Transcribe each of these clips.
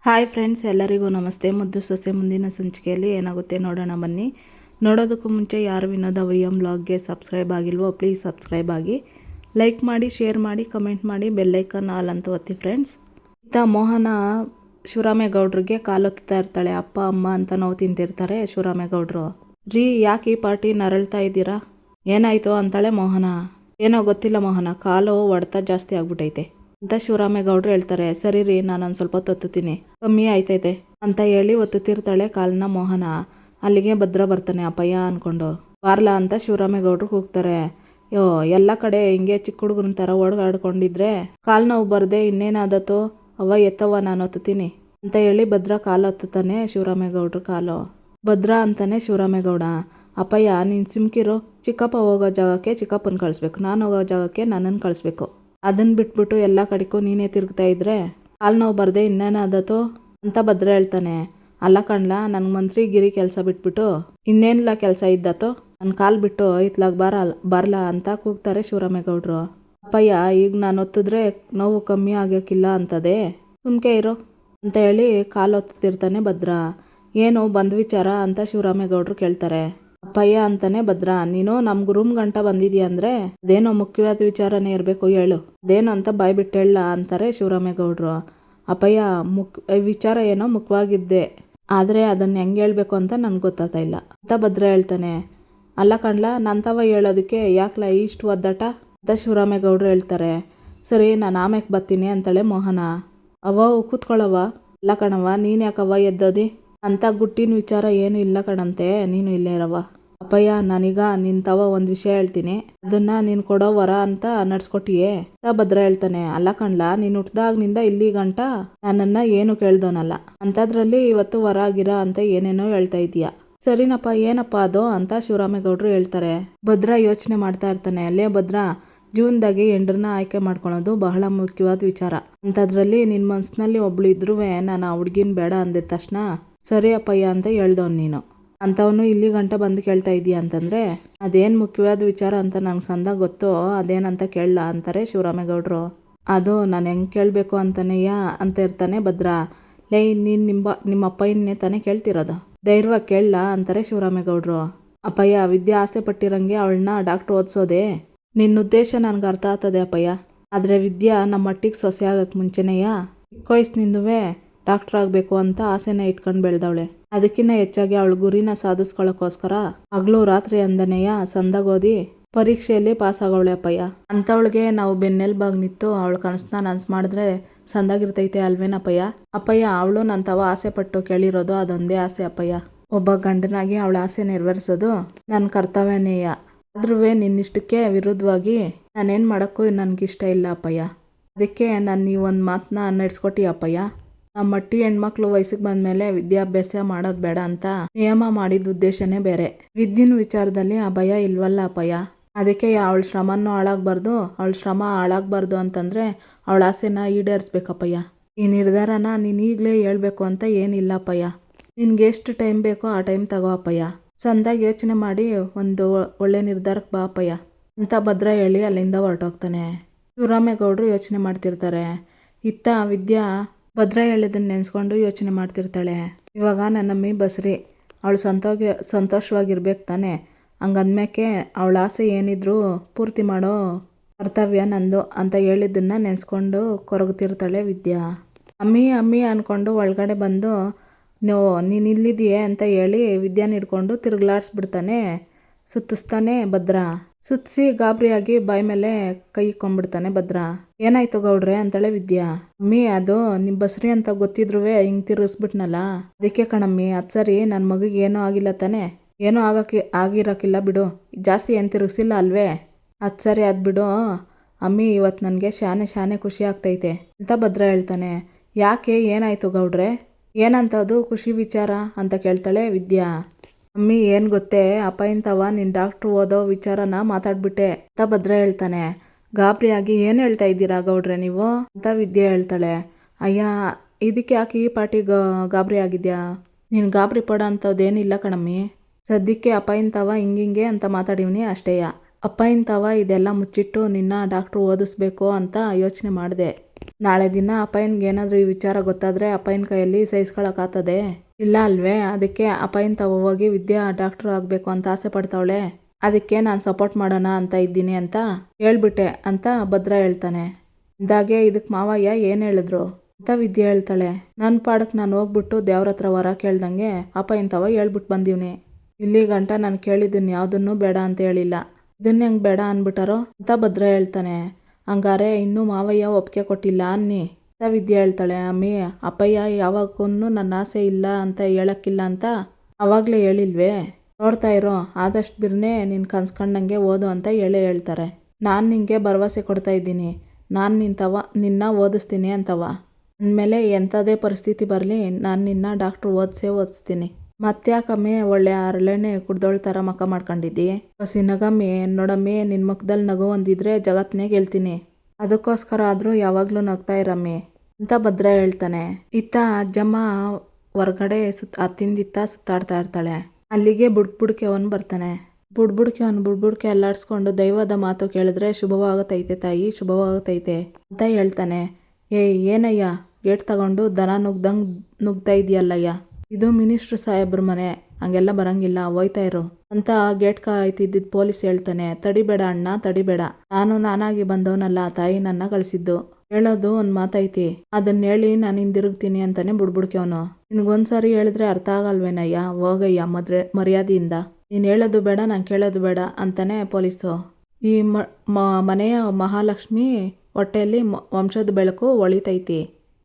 Hi friends, ಎಲ್ಲರಿಗೂ ನಮಸ್ತೆ. ಮುದ್ದು ಸೊಸೆ ಮುಂದಿನ ಸಂಚಿಕೆಯಲ್ಲಿ ಏನಾಗುತ್ತೆ ನೋಡೋಣ ಬನ್ನಿ. ನೋಡೋದಕ್ಕೂ ಮುಂಚೆ ಯಾರು ವಿನೋದ ವೈಎಂ ವ್ಲಾಗ್ಗೆ ಸಬ್ಸ್ಕ್ರೈಬ್ ಆಗಿಲ್ವೋ ಪ್ಲೀಸ್ ಸಬ್ಸ್ಕ್ರೈಬ್ ಆಗಿ, ಲೈಕ್ ಮಾಡಿ, ಶೇರ್ ಮಾಡಿ, ಕಮೆಂಟ್ ಮಾಡಿ, ಬೆಲ್ಲೈಕನ್ ಆಲ್ ಅಂತ ಒತ್ತಿ ಫ್ರೆಂಡ್ಸ್. ಇತ್ತ ಮೋಹನ ಶಿವರಾಮೇಗೌಡ್ರಿಗೆ ಕಾಲೊತ್ತಾ ಇರ್ತಾಳೆ. ಅಪ್ಪ ಅಮ್ಮ ಅಂತ ನೋವು ತಿಂತಿರ್ತಾರೆ ಶಿವರಾಮೇಗೌಡರು. ರೀ, ಯಾಕೆ ಈ ಪಾರ್ಟಿ ನರಳ್ತಾ ಇದ್ದೀರಾ? ಏನಾಯ್ತು ಅಂತಾಳೆ ಮೋಹನ. ಏನೋ ಗೊತ್ತಿಲ್ಲ ಮೋಹನ, ಕಾಲು ಹೊಡೆತ ಜಾಸ್ತಿ ಆಗ್ಬಿಟ್ಟೈತೆ ಅಂತ ಶಿವರಾಮೇಗೌಡರು ಹೇಳ್ತಾರೆ. ಸರಿ ರೀ, ನಾನೊಂದು ಸ್ವಲ್ಪ ಒತ್ತುತ್ತೀನಿ, ಕಮ್ಮಿ ಆಯ್ತೈತೆ ಅಂತ ಹೇಳಿ ಒತ್ತುತ್ತಿರ್ತಾಳೆ ಕಾಲನ್ನ ಮೋಹನ. ಅಲ್ಲಿಗೆ ಭದ್ರ ಬರ್ತಾನೆ ಅಪ್ಪಯ್ಯ ಅನ್ಕೊಂಡು. ಬಾರ್ಲಾ ಅಂತ ಶಿವರಾಮೇಗೌಡರು ಕೂಗ್ತಾರೆ. ಯೋ, ಎಲ್ಲ ಕಡೆ ಹಿಂಗೆ ಚಿಕ್ಕ ಹುಡುಗನ ಥರ ಓಡಾಡ್ಕೊಂಡಿದ್ರೆ ಕಾಲು ನೋವು ಬರದೆ ಇನ್ನೇನಾದತ್ತು? ಅವ್ವ ಎತ್ತವ್ವ, ನಾನು ಒತ್ತುತ್ತೀನಿ ಅಂತ ಹೇಳಿ ಭದ್ರ ಕಾಲು ಒತ್ತುತ್ತಾನೆ ಶಿವರಾಮೇಗೌಡರು ಕಾಲು. ಭದ್ರ ಅಂತಾನೆ ಶಿವರಾಮೇಗೌಡ. ಅಪ್ಪಯ್ಯ, ನೀನು ಸಿಮ್ಕಿರು. ಚಿಕ್ಕಪ್ಪ ಹೋಗೋ ಜಾಗಕ್ಕೆ ಚಿಕ್ಕಪ್ಪನ ಕಳಿಸ್ಬೇಕು, ನಾನು ಹೋಗೋ ಜಾಗಕ್ಕೆ ನನ್ನನ್ನು ಕಳಿಸ್ಬೇಕು. ಅದನ್ನು ಬಿಟ್ಬಿಟ್ಟು ಎಲ್ಲ ಕಡೆಗೂ ನೀನೇ ತಿರುಗ್ತಾ ಇದ್ರೆ ಕಾಲು ನೋವು ಬರದೆ ಇನ್ನೇನಾದತ್ತು ಅಂತ ಭದ್ರ ಹೇಳ್ತಾನೆ. ಅಲ್ಲ ಕಣ್ಲಾ, ನನಗೆ ಮಂತ್ರಿಗಿರಿ ಕೆಲಸ ಬಿಟ್ಬಿಟ್ಟು ಇನ್ನೇನಿಲ್ಲ ಕೆಲಸ ಇದ್ದತ್ತೋ, ನನ್ನ ಕಾಲು ಬಿಟ್ಟು ಇತ್ಲಾಗ ಬರಲ್ಲ ಅಂತ ಕೂಗ್ತಾರೆ ಶಿವರಾಮೇಗೌಡರು. ಅಪ್ಪಯ್ಯ, ಈಗ ನಾನು ಒತ್ತಿದ್ರೆ ನೋವು ಕಮ್ಮಿ ಆಗೋಕ್ಕಿಲ್ಲ ಅಂತದೆ, ಸುಮ್ಕೆ ಇರೋ ಅಂತ ಹೇಳಿ ಕಾಲು ಒತ್ತುತ್ತಿರ್ತಾನೆ ಭದ್ರ. ಏನು ಬಂದ್ ವಿಚಾರ ಅಂತ ಶಿವರಾಮೇಗೌಡರು ಕೇಳ್ತಾರೆ. ಅಪ್ಪಯ್ಯ ಅಂತಾನೆ ಭದ್ರ. ನೀನು ನಮ್ಮ ರೂಮ್ ಗಂಟ ಬಂದಿದ್ಯಾ ಅಂದರೆ ಅದೇನೋ ಮುಖ್ಯವಾದ ವಿಚಾರನೇ ಇರಬೇಕು, ಹೇಳು ಅದೇನು ಅಂತ ಬಾಯ್ ಬಿಟ್ಟು ಹೇಳ ಅಂತಾರೆ ಶಿವರಾಮೇಗೌಡರು. ಅಪ್ಪಯ್ಯ, ವಿಚಾರ ಏನೋ ಮುಖ್ಯವಾಗಿದ್ದೆ, ಆದರೆ ಅದನ್ನು ಹೆಂಗೆ ಹೇಳ್ಬೇಕು ಅಂತ ನನಗೆ ಗೊತ್ತಾಗ್ತಾ ಇಲ್ಲ ಅಂತ ಭದ್ರ ಹೇಳ್ತಾನೆ. ಅಲ್ಲ ಕಣ್ಲ, ನಂತವ ಹೇಳೋದಕ್ಕೆ ಯಾಕಲ ಇಷ್ಟು ಒದ್ದಾಟ ಅಂತ ಶಿವರಾಮೇಗೌಡರು ಹೇಳ್ತಾರೆ. ಸರಿ, ನಾನು ಆಮೇಲೆ ಬರ್ತೀನಿ ಅಂತಾಳೆ ಮೋಹನ. ಅವ್ವ ಕೂತ್ಕೊಳ್ಳವ್ವ. ಅಲ್ಲ ಕಣವ್ವ, ನೀನು ಯಾಕವ್ವ ಎದ್ದೋದಿ ಅಂತ ಗುಟ್ಟಿನ ವಿಚಾರ ಏನು ಇಲ್ಲ ಕಣಂತೆ, ನೀನು ಇಲ್ಲೇ ಇರವ್ವ. ಅಪ್ಪಯ್ಯ, ನಾನೀಗ ನಿಂತವ ಒಂದು ವಿಷಯ ಹೇಳ್ತೀನಿ, ಅದನ್ನ ನೀನು ಕೊಡೋ ವರ ಅಂತ ನಡ್ಸ್ಕೊಟ್ಟಿಯೇ ಅಂತ ಭದ್ರ ಹೇಳ್ತಾನೆ. ಅಲ್ಲ ಕಣ್ಲ, ನೀನು ಹುಟ್ದಾಗ್ನಿಂದ ಇಲ್ಲಿ ಗಂಟ ನನ್ನನ್ನು ಏನು ಕೇಳ್ದೋನಲ್ಲ, ಅಂಥದ್ರಲ್ಲಿ ಇವತ್ತು ವರ ಗಿರ ಅಂತ ಏನೇನೋ ಹೇಳ್ತಾ ಇದೀಯ. ಸರಿನಪ್ಪ, ಏನಪ್ಪ ಅದು ಅಂತ ಶಿವರಾಮೇಗೌಡರು ಹೇಳ್ತಾರೆ. ಭದ್ರ ಯೋಚನೆ ಮಾಡ್ತಾ ಇರ್ತಾನೆ. ಅಲ್ಲೇ ಭದ್ರ, ಜೀವನದಾಗೆ ಹೆಂಡ್ರನ್ನ ಆಯ್ಕೆ ಮಾಡ್ಕೊಳೋದು ಬಹಳ ಮುಖ್ಯವಾದ ವಿಚಾರ. ಅಂಥದ್ರಲ್ಲಿ ನಿನ್ನ ಮನಸ್ಸಿನಲ್ಲಿ ಒಬ್ಳು ಇದ್ರೂ ನಾನು ಆ ಹುಡ್ಗಿನ ಬೇಡ ಅಂದಿದ ತಕ್ಷಣ ಸರಿ ಅಪ್ಪಯ್ಯ ಅಂತ ಹೇಳ್ದವನು ನೀನು. ಅಂಥವನು ಇಲ್ಲಿ ಗಂಟ ಬಂದು ಕೇಳ್ತಾ ಇದೀಯ ಅಂತಂದರೆ ಅದೇನು ಮುಖ್ಯವಾದ ವಿಚಾರ ಅಂತ ನನಗೆ ಸಂದಾಗ ಗೊತ್ತು, ಅದೇನಂತ ಕೇಳಲ್ಲ ಅಂತಾರೆ ಶಿವರಾಮೇಗೌಡರು. ಅದು ನಾನು ಹೆಂಗೆ ಕೇಳಬೇಕು ಅಂತನೇಯ ಅಂತ ಇರ್ತಾನೆ ಭದ್ರ. ಲೇ, ನೀನು ನಿಮ್ಮ ಅಪ್ಪಯ್ಯನ್ನೇ ತಾನೇ ಕೇಳ್ತಿರೋದು, ಧೈರ್ಯವಾಗಿ ಕೇಳಲ್ಲ ಅಂತಾರೆ ಶಿವರಾಮೇಗೌಡರು. ಅಪ್ಪಯ್ಯ, ವಿದ್ಯೆ ಆಸೆ ಪಟ್ಟಿರಂಗೆ ಅವಳನ್ನ ಡಾಕ್ಟ್ರ್ ಓದಿಸೋದೆ ನಿನ್ನ ಉದ್ದೇಶ ನನಗೆ ಅರ್ಥ ಆಗ್ತದೆ ಅಪ್ಪಯ್ಯ. ಆದರೆ ವಿದ್ಯಾ ನಮ್ಮ ಮಟ್ಟಿಗೆ ಸೊಸೆ ಆಗೋಕ್ಕೆ ಮುಂಚೆನೆಯ ಚಿಕ್ಕ ವಯಸ್ಸಿನಿಂದವೇ ಡಾಕ್ಟ್ರ್ ಆಗಬೇಕು ಅಂತ ಆಸೆನ ಇಟ್ಕೊಂಡು ಬೆಳೆದವಳೆ. ಅದಕ್ಕಿಂತ ಹೆಚ್ಚಾಗಿ ಅವಳ ಗುರಿನ ಸಾಧಿಸ್ಕೊಳ್ಳೋಕ್ಕೋಸ್ಕರ ಹಗಲು ರಾತ್ರಿ ಅಂದನೆಯ ಸಂದಾಗೋದಿ ಪರೀಕ್ಷೆಯಲ್ಲಿ ಪಾಸ್ ಆಗೋವಳೆ ಅಪ್ಪಯ್ಯ. ಅಂಥವಳಿಗೆ ನಾವು ಬೆನ್ನೆಲುಬಾಗಿ ನಿಂತು ಅವಳ ಕನಸನ್ನ ನನಸು ಮಾಡಿದ್ರೆ ಸಂದಾಗಿರ್ತೈತೆ ಅಲ್ವೇನಪ್ಪಯ್ಯ? ಅಪ್ಪಯ್ಯ, ಅವಳು ನಂತವ ಆಸೆ ಪಟ್ಟು ಕೇಳಿರೋದು ಅದೊಂದೇ ಆಸೆ ಅಪ್ಪಯ್ಯ. ಒಬ್ಬ ಗಂಡನಾಗಿ ಅವಳ ಆಸೆ ನೆರವೇರಿಸೋದು ನನ್ನ ಕರ್ತವ್ಯನೇಯ. ಆದ್ರೂ ನಿನ್ನಿಷ್ಟಕ್ಕೆ ವಿರುದ್ಧವಾಗಿ ನಾನೇನು ಮಾಡೋಕ್ಕೂ ನನಗಿಷ್ಟ ಇಲ್ಲ ಅಪ್ಪಯ್ಯ. ಅದಕ್ಕೆ ನಾನು ನೀವೊಂದು ಮಾತನ್ನ ನಡೆಸ್ಕೊಟ್ಟಿ ಅಪ್ಪಯ್ಯ. ನಮ್ಮ ಮಟ್ಟಿ ಹೆಣ್ಮಕ್ಳು ವಯಸ್ಸಿಗೆ ಬಂದಮೇಲೆ ವಿದ್ಯಾಭ್ಯಾಸ ಮಾಡೋದು ಬೇಡ ಅಂತ ನಿಯಮ ಮಾಡಿದ ಉದ್ದೇಶನೇ ಬೇರೆ. ವಿದ್ಯೆನ ವಿಚಾರದಲ್ಲಿ ಆ ಭಯ ಇಲ್ವಲ್ಲ ಅಪ್ಪಯ್ಯ. ಅದಕ್ಕೆ ಅವಳ ಶ್ರಮನೂ ಹಾಳಾಗಬಾರ್ದು, ಅವಳ ಶ್ರಮ ಹಾಳಾಗಬಾರ್ದು ಅಂತಂದರೆ ಅವಳ ಆಸೆನ ಈಡೇರಿಸ್ಬೇಕಪ್ಪಯ್ಯ. ಈ ನಿರ್ಧಾರನ ನೀನು ಈಗಲೇ ಹೇಳ್ಬೇಕು ಅಂತ ಏನಿಲ್ಲ ಅಪ್ಪಯ್ಯ. ನಿನ್ಗೆ ಎಷ್ಟು ಟೈಮ್ ಬೇಕೋ ಆ ಟೈಮ್ ತಗೋ ಅಪ್ಪಯ್ಯ. ಸಂದಾಗಿ ಯೋಚನೆ ಮಾಡಿ ಒಂದು ಒಳ್ಳೆ ನಿರ್ಧಾರಕ್ಕೆ ಬಾ ಅಪ್ಪಯ್ಯ ಅಂತ ಭದ್ರ ಹೇಳಿ ಅಲ್ಲಿಂದ ಹೊರಟೋಗ್ತಾನೆ. ಶಿವರಾಮೇಗೌಡರು ಯೋಚನೆ ಮಾಡ್ತಿರ್ತಾರೆ. ಇತ್ತ ವಿದ್ಯಾ ಭದ್ರ ಹೇಳಿದ್ದನ್ನು ನೆನೆಸ್ಕೊಂಡು ಯೋಚನೆ ಮಾಡ್ತಿರ್ತಾಳೆ. ಇವಾಗ ನನ್ನಮ್ಮಿ ಬಸ್ರಿ, ಅವಳು ಸಂತೋಷವಾಗಿರ್ಬೇಕು ತಾನೆ, ಹಂಗಂದ್ಮೇಕೆ ಅವಳ ಆಸೆ ಏನಿದ್ರು ಪೂರ್ತಿ ಮಾಡೋ ಕರ್ತವ್ಯ ನಂದು ಅಂತ ಹೇಳಿದ್ದನ್ನು ನೆನೆಸ್ಕೊಂಡು ಕೊರಗುತ್ತಿರ್ತಾಳೆ ವಿದ್ಯಾ. ಅಮ್ಮಿ ಅಮ್ಮಿ ಅಂದ್ಕೊಂಡು ಒಳಗಡೆ ಬಂದು ನೀನು ಇಲ್ಲಿದೆಯೇ ಅಂತ ಹೇಳಿ ವಿದ್ಯಾನ ಹಿಡ್ಕೊಂಡು ತಿರುಗ್ಲಾಡ್ಸ್ಬಿಡ್ತಾನೆ, ಸುತ್ತಿಸ್ತಾನೆ ಭದ್ರ. ಸುತ್ತಿಸಿ ಗಾಬರಿಯಾಗಿ ಬಾಯಿ ಮೇಲೆ ಕೈ ಇಕ್ಕೊಂಡ್ಬಿಡ್ತಾನೆ ಭದ್ರ. ಏನಾಯ್ತು ಗೌಡ್ರೆ ಅಂತಾಳೆ ವಿದ್ಯಾ. ಅಮ್ಮಿ, ಅದು ನಿಮ್ಮ ಬಸ್ರಿ ಅಂತ ಗೊತ್ತಿದ್ರು ಹಿಂಗೆ ತಿರುಗಿಸ್ಬಿಟ್ನಲ್ಲ, ಅದಕ್ಕೆ ಕಣಮ್ಮಿ. ಅದು ಸರಿ, ನನ್ನ ಮಗಿಗೆ ಏನೂ ಆಗಿಲ್ಲ ತಾನೆ? ಏನೂ ಆಗಿರೋಕ್ಕಿಲ್ಲ ಬಿಡು, ಜಾಸ್ತಿ ಏನು ತಿರುಗಿಸಿಲ್ಲ ಅಲ್ವೇ? ಅದು ಸರಿ, ಅದು ಬಿಡು ಅಮ್ಮಿ, ಇವತ್ತು ನನಗೆ ಶಾನೆ ಖುಷಿ ಆಗ್ತೈತೆ ಅಂತ ಭದ್ರ ಹೇಳ್ತಾನೆ. ಯಾಕೆ, ಏನಾಯ್ತು ಗೌಡ್ರೆ? ಏನಂತದು ಖುಷಿ ವಿಚಾರ ಅಂತ ಕೇಳ್ತಾಳೆ ವಿದ್ಯಾ. ಅಮ್ಮಿ, ಏನು ಗೊತ್ತೇ, ಅಪ್ಪಯ್ಯಂತವ ನಿನ್ನ ಡಾಕ್ಟ್ರು ಓದೋ ವಿಚಾರನ ಮಾತಾಡ್ಬಿಟ್ಟೆ ಅಂತ ಭದ್ರ ಹೇಳ್ತಾನೆ. ಗಾಬರಿಯಾಗಿ ಏನು ಹೇಳ್ತಾ ಇದ್ದೀರಾ ಗೌಡ್ರೆ ನೀವು ಅಂತ ವಿದ್ಯಾ ಹೇಳ್ತಾಳೆ. ಅಯ್ಯ, ಇದಕ್ಕೆ ಯಾಕೆ ಈ ಪಾರ್ಟಿ ಗಾಬರಿ ಆಗಿದ್ಯಾ? ನೀನು ಗಾಬರಿ ಪಡೋ ಅಂಥದ್ದೇನಿಲ್ಲ ಕಣಮ್ಮಿ. ಸದ್ಯಕ್ಕೆ ಅಪ್ಪಯ್ಯಂತವ ಹಿಂಗೆ ಅಂತ ಮಾತಾಡಿವ್ನಿ ಅಷ್ಟೇಯ. ಅಪ್ಪಯ್ಯಂತವ ಇದೆಲ್ಲ ಮುಚ್ಚಿಟ್ಟು ನಿನ್ನ ಡಾಕ್ಟ್ರು ಓದಿಸ್ಬೇಕು ಅಂತ ಯೋಚನೆ ಮಾಡಿದೆ. ನಾಳೆ ದಿನ ಅಪ್ಪಯ್ಯನ್ಗೆ ಏನಾದರೂ ಈ ವಿಚಾರ ಗೊತ್ತಾದರೆ ಅಪ್ಪಯ್ಯನ ಕೈಯಲ್ಲಿ ಸಹಿಸ್ಕೊಳಕ್ಕಾಗ್ತದೆ? ಇಲ್ಲ ಅಲ್ವೇ? ಅದಕ್ಕೆ ಅಪ್ಪಯ್ಯನ ತಾವು ಹೋಗಿ ವಿದ್ಯಾ ಡಾಕ್ಟ್ರು ಆಗಬೇಕು ಅಂತ ಆಸೆ ಪಡ್ತಾವಳೆ. ಅದಕ್ಕೆ ನಾನು ಸಪೋರ್ಟ್ ಮಾಡೋಣ ಅಂತ ಇದ್ದೀನಿ ಅಂತ ಹೇಳ್ಬಿಟ್ಟೆ ಅಂತ ಭದ್ರ ಹೇಳ್ತಾನೆ. ಇದಾಗೆ ಇದಕ್ಕೆ ಮಾವಯ್ಯ ಏನು ಹೇಳಿದ್ರು ಅಂತ ವಿದ್ಯಾ ಹೇಳ್ತಾಳೆ. ನನ್ನ ಪಾಡಕ್ಕೆ ನಾನು ಹೋಗ್ಬಿಟ್ಟು ದೇವ್ರ ಹತ್ರ ವರ ಕೇಳ್ದಂಗೆ ಅಪ್ಪಯ್ಯನ ತಾವ ಹೇಳ್ಬಿಟ್ಟು ಬಂದೀವ್ನಿ. ಇಲ್ಲಿ ಗಂಟ ನಾನು ಕೇಳಿದ್ದನ್ನು ಯಾವುದನ್ನು ಬೇಡ ಅಂತ ಹೇಳಿಲ್ಲ. ಇದನ್ನ ಹೆಂಗೆ ಬೇಡ ಅಂದ್ಬಿಟ್ಟಾರೋ ಅಂತ ಭದ್ರ ಹೇಳ್ತಾನೆ. ಹಂಗಾರೆ ಇನ್ನೂ ಮಾವಯ್ಯ ಒಪ್ಪಿಗೆ ಕೊಟ್ಟಿಲ್ಲ ಅನ್ನಿ ಅಂತ ವಿದ್ಯಾ ಹೇಳ್ತಾಳೆ. ಅಮ್ಮಿ, ಅಪ್ಪಯ್ಯ ಯಾವಾಗೂ ನನ್ನ ಆಸೆ ಇಲ್ಲ ಅಂತ ಹೇಳಕ್ಕಿಲ್ಲ ಅಂತ ಅವಾಗಲೇ ಹೇಳಿಲ್ವೇ? ನೋಡ್ತಾ ಇರೋ, ಆದಷ್ಟು ಬಿರ್ನೆ ನಿನ್ನ ಕನ್ಸ್ಕೊಂಡಂಗೆ ಓದು ಅಂತ ಹೇಳ್ತಾರೆ. ನಾನು ನಿನಗೆ ಭರವಸೆ ಕೊಡ್ತಾ ಇದ್ದೀನಿ, ನಾನು ನಿನ್ನ ಓದಿಸ್ತೀನಿ ಅಂತವ. ಅಂದಮೇಲೆ ಎಂಥದೇ ಪರಿಸ್ಥಿತಿ ಬರಲಿ ನಾನು ನಿನ್ನ ಡಾಕ್ಟ್ರು ಓದಿಸ್ತೀನಿ. ಮತ್ತ್ಯಾಕಮ್ಮಿ ಒಳ್ಳೆ ಅರಳೆಣ್ಣೆ ಕುಡ್ದೋಳ್ ಥರ ಮಕ್ಕ ಮಾಡ್ಕೊಂಡಿದ್ದಿ? ಹೊಸಿ ನಗಮ್ಮಿ, ನೋಡಮ್ಮಿ, ನಿನ್ನ ಮುಖದಲ್ಲಿ ನಗು ಒಂದಿದ್ರೆ ಜಗತ್ತನ್ನೇ ಗೆಲ್ತೀನಿ. ಅದಕ್ಕೋಸ್ಕರ ಆದರೂ ಯಾವಾಗಲೂ ನಗ್ತಾ ಇರಮ್ಮಿ ಅಂತ ಭದ್ರ ಹೇಳ್ತಾನೆ. ಇತ್ತ ಅಜ್ಜಮ್ಮ ಹೊರಗಡೆ ಅತ್ತಿಂದಿತ್ತ ಸುತ್ತಾಡ್ತಾ ಇರ್ತಾಳೆ. ಅಲ್ಲಿಗೆ ಬುಡ್ಬುಡ್ಕೆ ಅವನು ಬರ್ತಾನೆ. ಬುಡ್ಬುಡ್ಕೆ ಅಲ್ಲಾಡಿಸ್ಕೊಂಡು ದೈವದ ಮಾತು ಕೇಳಿದ್ರೆ ಶುಭವಾಗುತ್ತೈತೆ ತಾಯಿ, ಶುಭವಾಗುತ್ತೈತೆ ಅಂತ ಹೇಳ್ತಾನೆ. ಏನಯ್ಯ ಗೇಟ್ ತಗೊಂಡು ದನ ನುಗ್ತಾ ಇದೆಯಲ್ಲಯ್ಯ, ಇದು ಮಿನಿಸ್ಟ್ರು ಸಾಹೇಬ್ರ ಮನೆ, ಹಂಗೆಲ್ಲ ಬರಂಗಿಲ್ಲ, ಹೋಯ್ತಾ ಇರು ಅಂತ ಗೇಟ್ ಕಾಯ್ತಿದ್ದಿದ್ದು ಪೊಲೀಸ್ ಹೇಳ್ತಾನೆ. ತಡಿಬೇಡ ಅಣ್ಣ, ತಡಿಬೇಡ, ನಾನಾಗಿ ಬಂದವನಲ್ಲ, ತಾಯಿ ನನ್ನ ಕಳಿಸಿದ್ದು. ಹೇಳೋದು ಒಂದು ಮಾತೈತಿ, ಅದನ್ನ ಹೇಳಿ ನಾನು ಹಿಂದಿರುಗ್ತೀನಿ ಅಂತಾನೆ ಬುಡ್ಬುಡ್ಕೆ ಅವನು. ನಿನಗೊಂದ್ಸರಿ ಹೇಳಿದ್ರೆ ಅರ್ಥ ಆಗಲ್ವೇನಯ್ಯ, ಹೋಗಯ್ಯ ಮರ್ಯಾದೆಯಿಂದ, ನೀನು ಹೇಳೋದು ಬೇಡ, ನಾನು ಕೇಳೋದು ಬೇಡ ಅಂತಾನೆ ಪೊಲೀಸು. ಈ ಮನೆಯ ಮಹಾಲಕ್ಷ್ಮಿ ಹೊಟ್ಟೆಯಲ್ಲಿ ವಂಶದ ಬೆಳಕು ಹೊಳಿತೈತಿ,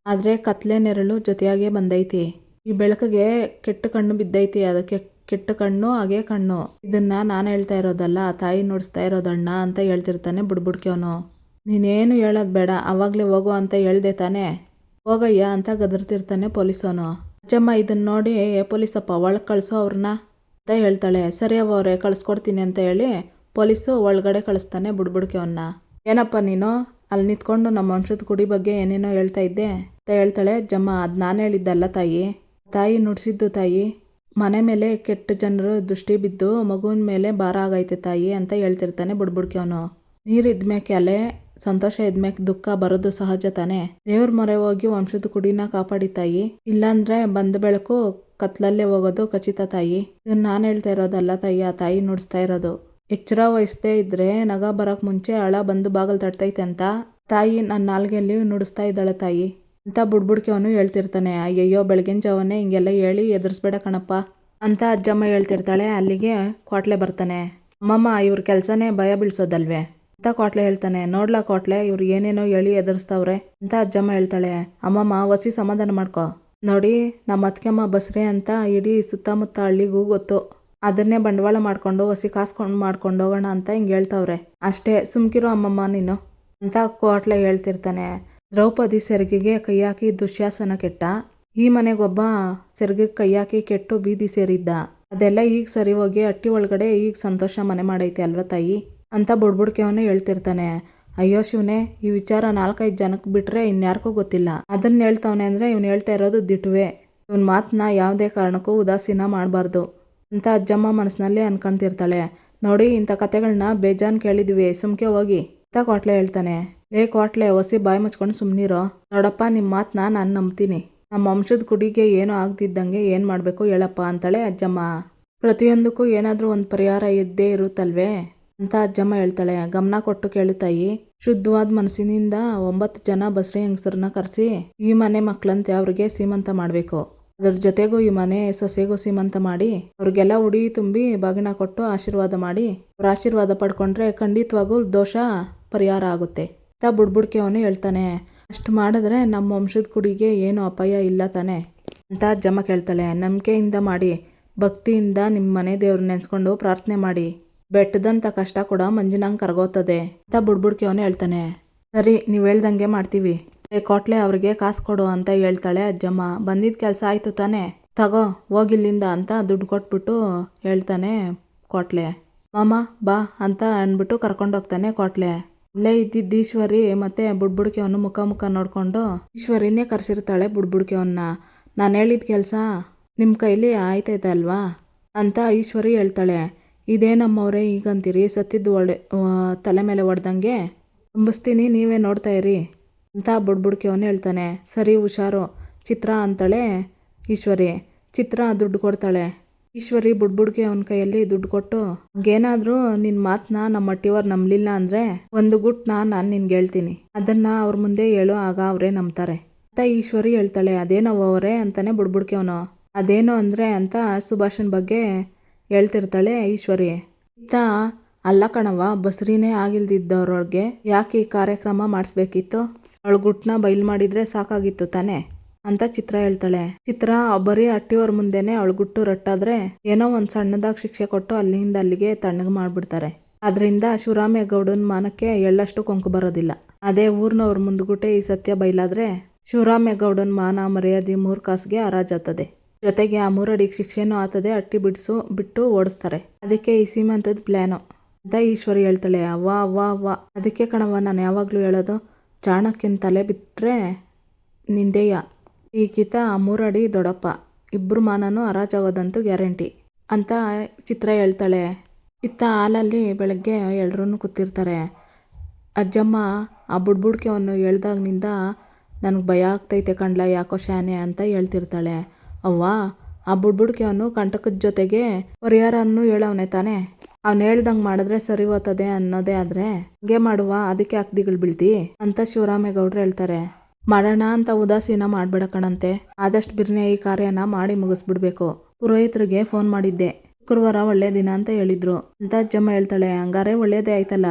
ಆದರೆ ಕತ್ಲೆ ನೆರಳು ಜೊತೆಯಾಗೇ ಬಂದೈತಿ. ಈ ಬೆಳಕಿಗೆ ಕೆಟ್ಟ ಕಣ್ಣು ಬಿದ್ದೈತಿ, ಅದಕ್ಕೆ ಕೆಟ್ಟ ಕಣ್ಣು ಹಾಗೆ ಕಣ್ಣು. ಇದನ್ನ ನಾನು ಹೇಳ್ತಾ ಇರೋದಲ್ಲ, ತಾಯಿ ನುಡಿಸ್ತಾ ಇರೋದಣ್ಣ ಅಂತ ಹೇಳ್ತಿರ್ತಾನೆ ಬುಡ್ಬುಡ್ಕೆ ಅವನು. ನೀನೇನು ಹೇಳೋದು ಬೇಡ, ಅವಾಗಲೇ ಹೋಗೋ ಅಂತ ಹೇಳ್ದೆ ತಾನೆ, ಹೋಗಯ್ಯ ಅಂತ ಗದರ್ತಿರ್ತಾನೆ ಪೊಲೀಸವನು. ಅಜ್ಜಮ್ಮ ಇದನ್ನ ನೋಡಿ, ಪೊಲೀಸಪ್ಪ ಒಳಗೆ ಕಳಿಸೋ ಅವ್ರನ್ನ ಅಂತ ಹೇಳ್ತಾಳೆ. ಸರಿ ಅವರೇ ಕಳಿಸ್ಕೊಡ್ತೀನಿ ಅಂತ ಹೇಳಿ ಪೊಲೀಸು ಒಳಗಡೆ ಕಳಿಸ್ತಾನೆ ಬುಡ್ಬುಡ್ಕೆ ಅವನ್ನ. ಏನಪ್ಪ ನೀನು ಅಲ್ಲಿ ನಿಂತ್ಕೊಂಡು ನಮ್ಮ ವಂಶದ ಕುಡಿ ಬಗ್ಗೆ ಏನೇನೋ ಹೇಳ್ತಾ ಇದ್ದೆ ಅಂತ ಹೇಳ್ತಾಳೆ. ಅಜ್ಜಮ್ಮ, ಅದು ನಾನು ಹೇಳಿದ್ದಲ್ಲ ತಾಯಿ ನುಡಿಸಿದ್ದು ತಾಯಿ. ಮನೆ ಮೇಲೆ ಕೆಟ್ಟ ಜನರು ದೃಷ್ಟಿ ಬಿದ್ದು ಮಗುವಿನ ಮೇಲೆ ಭಾರ ಆಗೈತೆ ತಾಯಿ ಅಂತ ಹೇಳ್ತಿರ್ತಾನೆ ಬುಡ್ಬುಡ್ಕೆ ಅವನು. ನೀರು ಇದ್ಮ್ಯಾಕೆ ಅಲೆ, ಸಂತೋಷ ಇದ್ಮ್ಯಾಕೆ ದುಃಖ ಬರೋದು ಸಹಜ ತಾನೆ. ದೇವ್ರ ಮೊರೆ ಹೋಗಿ ವಂಶದ ಕುಡಿನ ಕಾಪಾಡಿ ತಾಯಿ, ಇಲ್ಲಾಂದ್ರೆ ಬಂದ ಬೆಳಕು ಕತ್ಲಲ್ಲೇ ಹೋಗೋದು ಖಚಿತ ತಾಯಿ. ಇದನ್ನ ನಾನು ಹೇಳ್ತಾ ಇರೋದಲ್ಲ ತಾಯಿ, ಆ ತಾಯಿ ನುಡಿಸ್ತಾ ಇರೋದು. ಎಚ್ಚರ ವಹಿಸದೇ ಇದ್ರೆ ನಗ ಬರೋಕ್ಕೆ ಮುಂಚೆ ಹಳ ಬಂದು ಬಾಗಲ್ ತಟ್ತೈತೆ ಅಂತ ತಾಯಿ ನನ್ನ ನಾಲ್ಗೆಯಲ್ಲಿ ನುಡಿಸ್ತಾ ಇದ್ದಾಳೆ ತಾಯಿ ಅಂತ ಬುಡ್ಬುಡ್ಕೆ ಅವನು ಹೇಳ್ತಿರ್ತಾನೆ. ಅಯ್ಯಯ್ಯೋ, ಬೆಳಗಿನ ಜಾವನೇ ಹಿಂಗೆಲ್ಲ ಹೇಳಿ ಎದುರಿಸ್ಬೇಡ ಕಣಪ್ಪ ಅಂತ ಅಜ್ಜಮ್ಮ ಹೇಳ್ತಿರ್ತಾಳೆ. ಅಲ್ಲಿಗೆ ಕ್ವಾಟ್ಲೆ ಬರ್ತಾನೆ. ಅಮ್ಮಮ್ಮ, ಇವ್ರ ಕೆಲಸನೇ ಭಯ ಬೀಳ್ಸೋದಲ್ವೇ ಅಂತ ಕ್ವಾಟ್ಲೆ ಹೇಳ್ತಾನೆ. ನೋಡ್ಲಾ ಕ್ವಾಟ್ಲೆ, ಇವ್ರು ಏನೇನೋ ಹೇಳಿ ಎದುರಿಸ್ತಾವ್ರೆ ಅಂತ ಅಜ್ಜಮ್ಮ ಹೇಳ್ತಾಳೆ. ಅಮ್ಮಮ್ಮ, ವಸಿ ಸಮಾಧಾನ ಮಾಡ್ಕೊ. ನೋಡಿ, ನಮ್ಮ ಅತ್ಕೆಮ್ಮ ಬಸ್ರೆ ಅಂತ ಇಡೀ ಸುತ್ತಮುತ್ತ ಹಳ್ಳಿಗೂ ಗೊತ್ತು. ಅದನ್ನೇ ಬಂಡವಾಳ ಮಾಡ್ಕೊಂಡು ವಸಿ ಕಾಸ್ಕೊಂಡು ಮಾಡ್ಕೊಂಡು ಹೋಗೋಣ ಅಂತ ಹಿಂಗೆ ಹೇಳ್ತಾವ್ರೆ ಅಷ್ಟೇ, ಸುಮ್ಕಿರೋ ಅಮ್ಮಮ್ಮ ನೀನು ಅಂತ ಕ್ವಾಟ್ಲೆ ಹೇಳ್ತಿರ್ತಾನೆ. ದ್ರೌಪದಿ ಸೆರಗಿಗೆ ಕೈ ಹಾಕಿ ದುಶ್ಯಾಸನ ಕೆಟ್ಟ, ಈ ಮನೆಗೊಬ್ಬ ಸೆರಗಿಗೆ ಕೈ ಹಾಕಿ ಕೆಟ್ಟು ಬೀದಿ ಸೇರಿದ್ದ. ಅದೆಲ್ಲ ಈಗ ಸರಿ ಹೋಗಿ ಹಟ್ಟಿ ಒಳಗಡೆ ಈಗ ಸಂತೋಷ ಮನೆ ಮಾಡೈತೆ ಅಲ್ವ ತಾಯಿ ಅಂತ ಬುಡ್ಬುಡ್ಕೆ ಅವನು ಹೇಳ್ತಿರ್ತಾನೆ. ಅಯ್ಯೋ ಶಿವನೇ, ಈ ವಿಚಾರ 4-5 ಜನಕ್ಕೆ ಬಿಟ್ರೆ ಇನ್ಯಾರಿಗೂ ಗೊತ್ತಿಲ್ಲ. ಅದನ್ನ ಹೇಳ್ತಾವನೆ ಅಂದರೆ ಇವ್ನು ಹೇಳ್ತಾ ಇರೋದು ದಿಟ್ಟುವೆ. ಇವನ್ ಮಾತನ್ನ ಯಾವುದೇ ಕಾರಣಕ್ಕೂ ಉದಾಸೀನ ಮಾಡಬಾರ್ದು ಅಂತ ಅಜ್ಜಮ್ಮ ಮನಸ್ಸಿನಲ್ಲಿ ಅನ್ಕೊಂತಿರ್ತಾಳೆ. ನೋಡಿ, ಇಂಥ ಕತೆಗಳನ್ನ ಬೇಜಾನ್ ಕೇಳಿದ್ವಿ, ಸುಮ್ಕೆ ಹೋಗಿ ಅಂತ ಕ್ವಾಟ್ಲೆ ಹೇಳ್ತಾನೆ. ಕ್ವಾಟ್ಲೆ, ಹೊಸಿ ಬಾಯಿ ಮುಚ್ಕೊಂಡು ಸುಮ್ಮನಿರೋ. ನೋಡಪ್ಪ, ನಿಮ್ಮ ಮಾತನ್ನ ನಾನು ನಂಬ್ತೀನಿ. ನಮ್ಮ ವಂಶದ ಕುಡಿಗೆ ಏನೂ ಆಗದಿದ್ದಂಗೆ ಏನು ಮಾಡಬೇಕು ಹೇಳಪ್ಪ ಅಂತಾಳೆ ಅಜ್ಜಮ್ಮ. ಪ್ರತಿಯೊಂದಕ್ಕೂ ಏನಾದರೂ ಒಂದು ಪರಿಹಾರ ಇದ್ದೇ ಇರುತ್ತಲ್ವೇ ಅಂತ ಅಜ್ಜಮ್ಮ ಹೇಳ್ತಾಳೆ. ಗಮನ ಕೊಟ್ಟು ಕೇಳು ತಾಯಿ. ಶುದ್ಧವಾದ ಮನಸ್ಸಿನಿಂದ 9 ಜನ ಬಸ್ರಿ ಹೆಂಗಸರನ್ನ ಕರೆಸಿ ಈ ಮನೆ ಮಕ್ಕಳಂತೆ ಅವ್ರಿಗೆ ಸೀಮಂತ ಮಾಡಬೇಕು. ಅದ್ರ ಜೊತೆಗೂ ಈ ಮನೆ ಸೊಸೆಗೂ ಸೀಮಂತ ಮಾಡಿ ಅವ್ರಿಗೆಲ್ಲ ಉಡಿ ತುಂಬಿ ಬಾಗಿನ ಕೊಟ್ಟು ಆಶೀರ್ವಾದ ಮಾಡಿ ಅವ್ರ ಆಶೀರ್ವಾದ ಪಡ್ಕೊಂಡ್ರೆ ಖಂಡಿತವಾಗೂ ದೋಷ ಪರಿಹಾರ ಆಗುತ್ತೆ ಅಂತ ಬುಡ್ಬುಡ್ಕೆ ಅವನು ಹೇಳ್ತಾನೆ. ಅಷ್ಟು ಮಾಡಿದ್ರೆ ನಮ್ಮ ವಂಶದ ಕುಡಿಗೆ ಏನು ಅಪಾಯ ಇಲ್ಲ ತಾನೆ ಅಂತ ಅಜ್ಜಮ್ಮ ಕೇಳ್ತಾಳೆ. ನಂಬಿಕೆಯಿಂದ ಮಾಡಿ, ಭಕ್ತಿಯಿಂದ ನಿಮ್ಮ ಮನೆ ದೇವ್ರನ್ನ ನೆನೆಸ್ಕೊಂಡು ಪ್ರಾರ್ಥನೆ ಮಾಡಿ, ಬೆಟ್ಟದಂಥ ಕಷ್ಟ ಕೂಡ ಮಂಜಿನಂಗೆ ಕರಗೋತದೆ ಅಂತ ಬುಡ್ಬುಡ್ಕೆ ಅವನು ಹೇಳ್ತಾನೆ. ಸರಿ, ನೀವು ಹೇಳ್ದಂಗೆ ಮಾಡ್ತೀವಿ. ಕ್ವಾಟ್ಲೆ, ಅವ್ರಿಗೆ ಕಾಸು ಕೊಡು ಅಂತ ಹೇಳ್ತಾಳೆ ಅಜ್ಜಮ್ಮ. ಬಂದಿದ್ದ ಕೆಲಸ ಆಯಿತು ತಾನೆ, ತಗೋ ಹೋಗಿಲ್ಲಿಂದ ಅಂತ ದುಡ್ಡು ಕೊಟ್ಬಿಟ್ಟು ಹೇಳ್ತಾನೆ ಕ್ವಾಟ್ಲೆ. ಮಾಮ ಬಾ ಅಂತ ಅಂದ್ಬಿಟ್ಟು ಕರ್ಕೊಂಡೋಗ್ತಾನೆ ಕ್ವಾಟ್ಲೆ. ಇಲ್ಲೇ ಇದ್ದಿದ್ದು ಈಶ್ವರಿ ಮತ್ತು ಬುಡ್ಬುಡ್ಕೆ ಅವನು ಮುಖ ನೋಡಿಕೊಂಡು ಈಶ್ವರಿನೇ ಕರೆಸಿರ್ತಾಳೆ ಬುಡ್ಬುಡ್ಕೆ ಅವನ್ನ. ನಾನು ಹೇಳಿದ ಕೆಲಸ ನಿಮ್ಮ ಕೈಲಿ ಆಯ್ತೈತೆ ಅಲ್ವಾ ಅಂತ ಈಶ್ವರಿ ಹೇಳ್ತಾಳೆ. ಇದೇನಮ್ಮವ್ರೆ ಈಗಂತೀರಿ, ಸತ್ತಿದ್ದು ತಲೆ ಮೇಲೆ ಹೊಡೆದಂಗೆ ತುಂಬಿಸ್ತೀನಿ, ನೀವೇ ನೋಡ್ತಾ ಇರಿ ಅಂತ ಬುಡ್ಬುಡ್ಕೆ ಅವನು ಹೇಳ್ತಾನೆ. ಸರಿ ಹುಷಾರು ಚಿತ್ರ ಅಂತಾಳೆ ಈಶ್ವರಿ. ಚಿತ್ರ ದುಡ್ಡು ಕೊಡ್ತಾಳೆ. ಈಶ್ವರಿ ಬುಡ್ಬುಡ್ಕೆ ಅವನ ಕೈಯಲ್ಲಿ ದುಡ್ಡು ಕೊಟ್ಟು, ಏನಾದರೂ ನಿನ್ನ ಮಾತನ್ನ ನಮ್ಮ ಅಟ್ಟಿಯವ್ರು ನಂಬಲಿಲ್ಲ ಅಂದರೆ ಒಂದು ಗುಟ್ನ ನಾನು ನಿನ್ಗೆ ಹೇಳ್ತೀನಿ, ಅದನ್ನ ಅವ್ರ ಮುಂದೆ ಹೇಳು, ಆಗ ಅವರೇ ನಂಬ್ತಾರೆ ಅಂತ ಈಶ್ವರಿ ಹೇಳ್ತಾಳೆ. ಅದೇನೋ ಅವರೇ ಅಂತಾನೆ ಬುಡ್ಬುಡ್ಕೆ ಅವನು. ಅದೇನು ಅಂದರೆ ಅಂತ ಸುಭಾಷನ್ ಬಗ್ಗೆ ಹೇಳ್ತಿರ್ತಾಳೆ ಈಶ್ವರಿ. ಇತ್ತ ಅಲ್ಲ ಕಣವ, ಬಸ್ರಿನೇ ಆಗಿಲ್ದಿದ್ದವ್ರೊಳಗೆ ಯಾಕೆ ಈ ಕಾರ್ಯಕ್ರಮ ಮಾಡಿಸ್ಬೇಕಿತ್ತು, ಅವಳು ಗುಟ್ನ ಬಯಲು ಮಾಡಿದ್ರೆ ಸಾಕಾಗಿತ್ತು ತಾನೆ ಅಂತ ಚಿತ್ರ ಹೇಳ್ತಾಳೆ. ಚಿತ್ರ ಬರೀ ಅಟ್ಟಿಯವ್ರ ಮುಂದೆನೆ ಅವಳು ಗುಟ್ಟು ರಟ್ಟಾದ್ರೆ ಏನೋ ಒಂದು ಸಣ್ಣದಾಗಿ ಶಿಕ್ಷೆ ಕೊಟ್ಟು ಅಲ್ಲಿಂದ ಅಲ್ಲಿಗೆ ತಣ್ಣಗೆ ಮಾಡಿಬಿಡ್ತಾರೆ. ಅದರಿಂದ ಶಿವರಾಮೇಗೌಡನ ಮಾನಕ್ಕೆ ಎಳ್ಳಷ್ಟು ಕೊಂಕು ಬರೋದಿಲ್ಲ. ಅದೇ ಊರಿನವ್ರ ಮುಂದ್ಗುಟ್ಟೆ ಈ ಸತ್ಯ ಬಯಲಾದ್ರೆ ಶಿವರಾಮೇಗೌಡನ ಮಾನ ಮರ್ಯಾದೆ 3 ಕಾಸಿಗೆ ಹರಾಜಾಗ್ತದೆ. ಜೊತೆಗೆ ಆ 3 ಅಡಿಗೆ ಶಿಕ್ಷೆನೂ ಆತದೆ. ಅಟ್ಟಿ ಬಿಟ್ಟು ಓಡಿಸ್ತಾರೆ. ಅದಕ್ಕೆ ಈ ಸೀಮಂತದ ಪ್ಲ್ಯಾನು ಅಂತ ಈಶ್ವರಿ ಹೇಳ್ತಾಳೆ. ಅವ್ವ ಅವ್ವ ಅವ್ವ, ಅದಕ್ಕೆ ಕಣವ್ವ ನಾನು ಯಾವಾಗಲೂ ಹೇಳೋದು, ಚಾಣಕ್ಯನ ತಲೆ ಬಿಟ್ಟರೆ ನಿಂದೆಯ, ಈಗಿತ 3 ಅಡಿ ದೊಡ್ಡಪ್ಪ, ಇಬ್ಬರು ಮಾನನೂ ಹರಾಜಾಗೋದಂತೂ ಗ್ಯಾರಂಟಿ ಅಂತ ಚಿತ್ರ ಹೇಳ್ತಾಳೆ. ಇತ್ತ ಹಾಲಲ್ಲಿ ಬೆಳಗ್ಗೆ ಎಲ್ಲರೂ ಕೂತಿರ್ತಾರೆ. ಅಜ್ಜಮ್ಮ ಆ ಬುಡ್ಬುಡ್ಕೆ ಅವನು ಹೇಳ್ದಾಗಿನಿಂದ ನನಗೆ ಭಯ ಆಗ್ತೈತೆ ಕಣ್ಲ, ಯಾಕೋ ಶಾನೆ ಅಂತ ಹೇಳ್ತಿರ್ತಾಳೆ. ಅವ್ವ, ಆ ಬುಡ್ಬುಡ್ಕೆ ಅವನು ಕಂಟಕದ ಜೊತೆಗೆ ಪರಿಹಾರನೂ ಹೇಳವನೆ ತಾನೆ, ಅವ್ನು ಹೇಳ್ದಂಗೆ ಮಾಡಿದ್ರೆ ಸರಿ ಹೋಗ್ತದೆ ಅನ್ನೋದೇ ಆದರೆ ಹಂಗೆ ಮಾಡುವ, ಅದಕ್ಕೆ ಅಕ್ದಿಗಳು ಬೀಳ್ತಿ ಅಂತ ಶಿವರಾಮೇಗೌಡರು ಹೇಳ್ತಾರೆ. ಮಾಡೋಣ ಅಂತ ಉದಾಸೀನ ಮಾಡಬೇಡ ಕಣಂತೆ, ಆದಷ್ಟು ಬಿರ್ನೆ ಈ ಕಾರ್ಯನ ಮಾಡಿ ಮುಗಿಸ್ಬಿಡ್ಬೇಕು. ಪುರೋಹಿತರಿಗೆ ಫೋನ್ ಮಾಡಿದ್ದೆ, ಶುಕ್ರವಾರ ಒಳ್ಳೆ ದಿನ ಅಂತ ಹೇಳಿದ್ರು ಅಂತ ಅಜ್ಜಮ್ಮ ಹೇಳ್ತಾಳೆ. ಹಂಗಾರೆ ಒಳ್ಳೇದೇ ಆಯ್ತಲ್ಲ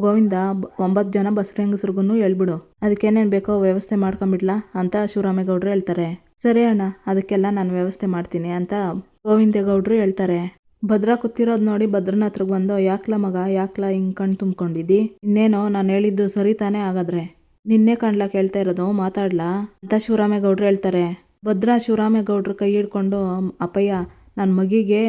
ಗೋವಿಂದ, 9 ಜನ ಬಸ್ರಿ ಹೆಂಗಸ್ರಿಗೂ ಹೇಳ್ಬಿಡು, ಅದಕ್ಕೇನೇನು ಬೇಕೋ ವ್ಯವಸ್ಥೆ ಮಾಡ್ಕೊಂಬಿಡ್ಲಾ ಅಂತ ಶಿವರಾಮೇಗೌಡರು ಹೇಳ್ತಾರೆ. ಸರಿ ಅಣ್ಣ, ಅದಕ್ಕೆಲ್ಲ ನಾನು ವ್ಯವಸ್ಥೆ ಮಾಡ್ತೀನಿ ಅಂತ ಗೋವಿಂದೇಗೌಡರು ಹೇಳ್ತಾರೆ. ಭದ್ರ ಕೂತಿರೋದು ನೋಡಿ ಭದ್ರನ ಹತ್ರಕ್ಕೆ ಬಂದು, ಯಾಕ್ಲ ಮಗ, ಯಾಕ್ಲ ಹಿಂಗೆ ಕಣ್ಣು ತುಂಬ್ಕೊಂಡಿದ್ದಿ, ಇನ್ನೇನೋ ನಾನು ಹೇಳಿದ್ದು ಸರಿ ತಾನೇ, ಹಾಗಾದ್ರೆ ನಿನ್ನೆ ಕಣ್ಲ ಕೇಳ್ತಾ ಇರೋದು, ಮಾತಾಡ್ಲಾ ಅಂತ ಶಿವರಾಮೇಗೌಡರು ಹೇಳ್ತಾರೆ. ಭದ್ರ ಶಿವರಾಮೇಗೌಡರು ಕೈ ಹಿಡ್ಕೊಂಡು, ಅಪ್ಪಯ್ಯ ನನ್ನ ಮಗಿಗೆ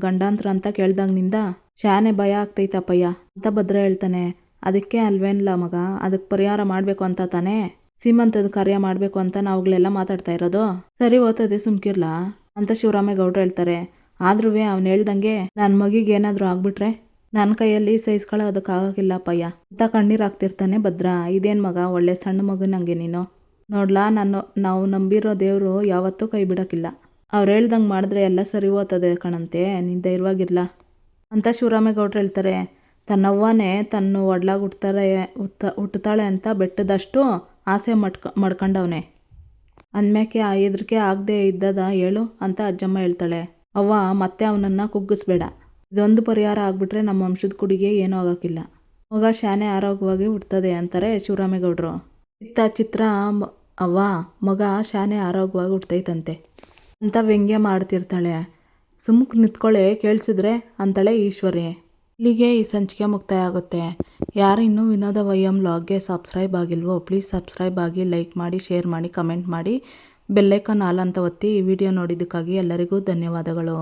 ಗಂಡಾಂತರ ಅಂತ ಕೇಳ್ದಾಗಿನಿಂದ ಶಾನೆ ಭಯ ಆಗ್ತೈತೆ ಅಪ್ಪಯ್ಯ ಅಂತ ಭದ್ರ ಹೇಳ್ತಾನೆ. ಅದಕ್ಕೆ ಅಲ್ವೇನ್ಲ ಮಗ, ಅದಕ್ಕೆ ಪರಿಹಾರ ಮಾಡಬೇಕು ಅಂತ ತಾನೇ ಸೀಮಂತದ ಕಾರ್ಯ ಮಾಡಬೇಕು ಅಂತ ನಾವುಗಳೆಲ್ಲ ಮಾತಾಡ್ತಾ ಇರೋದು, ಸರಿ ಓದ್ತದೆ ಸುಮ್ಕಿರ್ಲಾ ಅಂತ ಶಿವರಾಮೇಗೌಡರು ಹೇಳ್ತಾರೆ. ಆದ್ರೂ ಅವ್ನು ಹೇಳ್ದಂಗೆ ನನ್ನ ಮಗಿಗೆ ಏನಾದರೂ ಆಗ್ಬಿಟ್ರೆ ನನ್ನ ಕೈಯಲ್ಲಿ ಸಹಿಸ್ಕೊಳ್ಳೋದಕ್ಕಾಗಿಲ್ಲ ಅಪ್ಪಯ್ಯ ಅಂತ ಕಣ್ಣೀರು ಹಾಕ್ತಿರ್ತಾನೆ ಭದ್ರ. ಇದೇನು ಮಗ, ಒಳ್ಳೆ ಸಣ್ಣ ಮಗನಂಗೆ ನೀನು ನೋಡ್ಲಾ, ನಾವು ನಂಬಿರೋ ದೇವರು ಯಾವತ್ತೂ ಕೈ ಬಿಡೋಕ್ಕಿಲ್ಲ, ಅವ್ರು ಹೇಳ್ದಂಗೆ ಮಾಡಿದ್ರೆ ಎಲ್ಲ ಸರಿ ಹೋಗ್ತದೆ ಕಣಂತೆ, ನೀನು ಧೈರ್ಯವಾಗಿರ್ಲ ಅಂತ ಶಿವರಾಮೇಗೌಡರು ಹೇಳ್ತಾರೆ. ತನ್ನವ್ವನೇ ತನ್ನ ಒಡ್ಲಾಗಿ ಹುಟ್ಟುತ್ತಾಳೆ ಅಂತ ಬೆಟ್ಟದಷ್ಟು ಆಸೆ ಮಡ್ಕೊಂಡವನೆ, ಅಂದ್ಮ್ಯಾಕೆ ಆ ಹೆದರಿಕೆ ಆಗದೆ ಇದ್ದದ ಹೇಳು ಅಂತ ಅಜ್ಜಮ್ಮ ಹೇಳ್ತಾಳೆ. ಅವ್ವ, ಮತ್ತೆ ಅವನನ್ನು ಕುಗ್ಗಿಸ್ಬೇಡ, ಇದೊಂದು ಪರಿಹಾರ ಆಗ್ಬಿಟ್ರೆ ನಮ್ಮ ವಂಶದ ಕುಡಿಗೆ ಏನೂ ಆಗೋಕ್ಕಿಲ್ಲ, ಮಗ ಶಾನೆ ಆರೋಗ್ಯವಾಗಿ ಹುಡ್ತದೆ ಅಂತಾರೆ ಶಿವರಾಮೇಗೌಡರು. ಇತ್ತ ಚಿತ್ರ, ಅವ್ವ ಮಗ ಶಾನೆ ಆರೋಗ್ಯವಾಗಿ ಹುಡ್ತೈತಂತೆ ಅಂತ ವ್ಯಂಗ್ಯ ಮಾಡ್ತಿರ್ತಾಳೆ. ಸುಮ್ಕೆ ನಿಂತ್ಕೊಳ್ಳೆ, ಕೇಳಿಸಿದ್ರೆ ಅಂತಾಳೆ ಈಶ್ವರಿ. ಇಲ್ಲಿಗೆ ಈ ಸಂಚಿಕೆ ಮುಕ್ತಾಯ ಆಗುತ್ತೆ. ಯಾರು ಇನ್ನೂ ವಿನೋದ ವೈಎಂ ವ್ಲಾಗ್ಗೆ ಸಬ್ಸ್ಕ್ರೈಬ್ ಆಗಿಲ್ವೋ ಪ್ಲೀಸ್ ಸಬ್ಸ್ಕ್ರೈಬ್ ಆಗಿ, ಲೈಕ್ ಮಾಡಿ, ಶೇರ್ ಮಾಡಿ, ಕಮೆಂಟ್ ಮಾಡಿ, ಬೆಲ್ಲೈಕನ್ ಆಲ್ ಅಂತ ಒತ್ತಿ. ಈ ವಿಡಿಯೋ ನೋಡಿದ್ದಕ್ಕಾಗಿ ಎಲ್ಲರಿಗೂ ಧನ್ಯವಾದಗಳು.